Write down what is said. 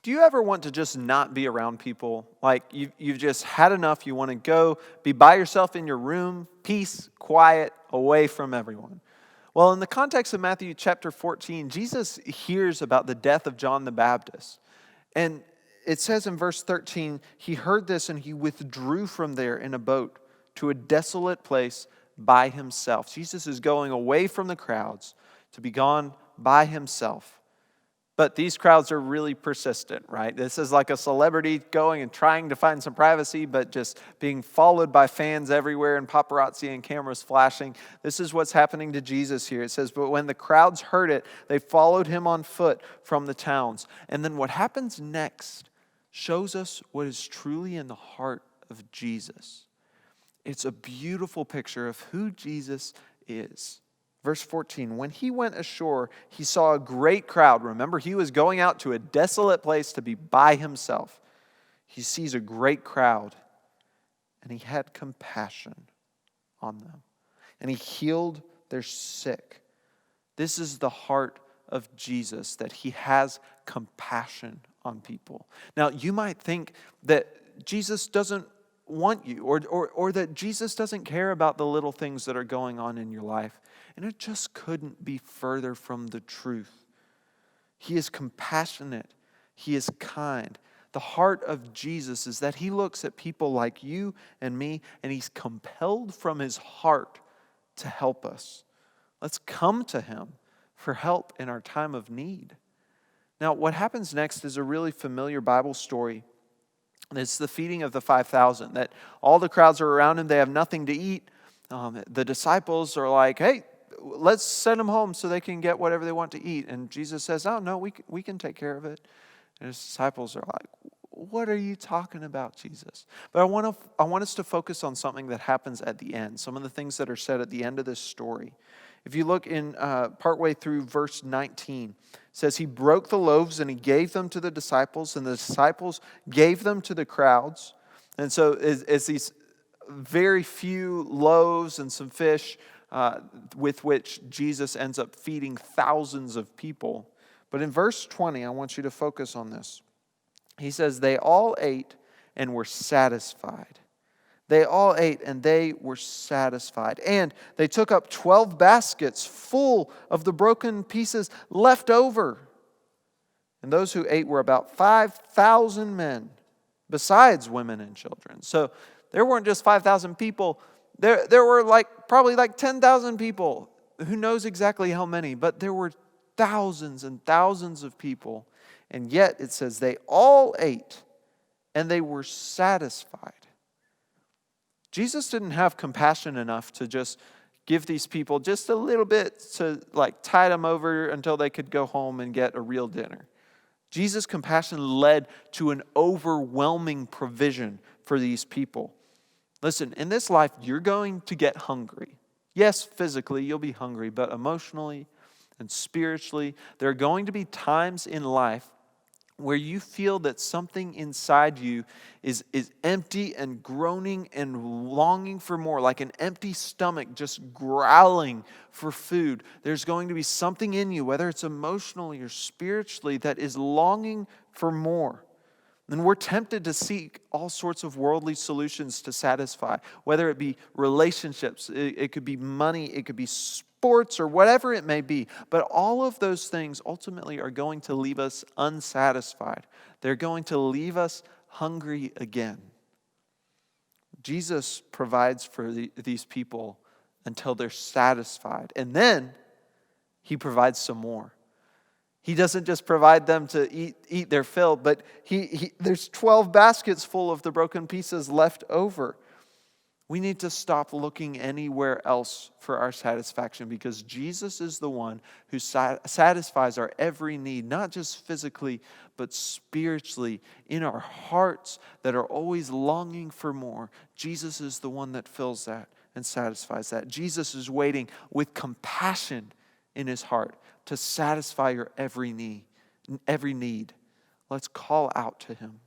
Do you ever want to just not be around people? Like you've just had enough. You want to go be by yourself in your room, peace, quiet, away from everyone. Well, in the context of Matthew chapter 14, Jesus hears about the death of John the Baptist. And it says in verse 13, he heard this and he withdrew from there in a boat to a desolate place by himself. Jesus is going away from the crowds to be gone by himself. But these crowds are really persistent, right? This is like a celebrity going and trying to find some privacy, but just being followed by fans everywhere and paparazzi and cameras flashing. This is what's happening to Jesus here. It says, but when the crowds heard it, they followed him on foot from the towns. And then what happens next shows us what is truly in the heart of Jesus. It's a beautiful picture of who Jesus is. Verse 14, when he went ashore, he saw a great crowd. Remember, he was going out to a desolate place to be by himself. He sees a great crowd, and he had compassion on them. And he healed their sick. This is the heart of Jesus, that he has compassion on people. Now, you might think that Jesus doesn't want you, or that Jesus doesn't care about the little things that are going on in your life. And it just couldn't be further from the truth. He is compassionate. He is kind. The heart of Jesus is that he looks at people like you and me, and he's compelled from his heart to help us. Let's come to him for help in our time of need. Now, what happens next is a really familiar Bible story. It's the feeding of the 5,000, that all the crowds are around him. They have nothing to eat. The disciples are like, hey, let's send them home so they can get whatever they want to eat. And Jesus says, oh, no, we can take care of it. And his disciples are like, what are you talking about, Jesus? But I want us to focus on something that happens at the end, some of the things that are said at the end of this story. If you look in partway through verse 19, it says, he broke the loaves and he gave them to the disciples, and the disciples gave them to the crowds. And so it's these very few loaves and some fish with which Jesus ends up feeding thousands of people. But in verse 20, I want you to focus on this. He says, they all ate and were satisfied. They all ate and they were satisfied. And they took up 12 baskets full of the broken pieces left over. And those who ate were about 5,000 men, besides women and children. So there weren't just 5,000 people. There were probably 10,000 people. Who knows exactly how many, but there were thousands and thousands of people. And yet it says they all ate and they were satisfied. Jesus didn't have compassion enough to just give these people just a little bit to tide them over until they could go home and get a real dinner. Jesus' compassion led to an overwhelming provision for these people. Listen, in this life, you're going to get hungry. Yes, physically, you'll be hungry, but emotionally and spiritually, there are going to be times in life where you feel that something inside you is empty and groaning and longing for more, like an empty stomach just growling for food. There's going to be something in you, whether it's emotionally or spiritually, that is longing for more. And we're tempted to seek all sorts of worldly solutions to satisfy, whether it be relationships, it could be money, it could be sports, or whatever it may be. But all of those things ultimately are going to leave us unsatisfied. They're going to leave us hungry again. Jesus provides for these people until they're satisfied. And then he provides some more. He doesn't just provide them to eat their fill, but there's 12 baskets full of the broken pieces left over. We need to stop looking anywhere else for our satisfaction, because Jesus is the one who satisfies our every need, not just physically, but spiritually, in our hearts that are always longing for more. Jesus is the one that fills that and satisfies that. Jesus is waiting with compassion in his heart to satisfy your every need. Let's call out to him.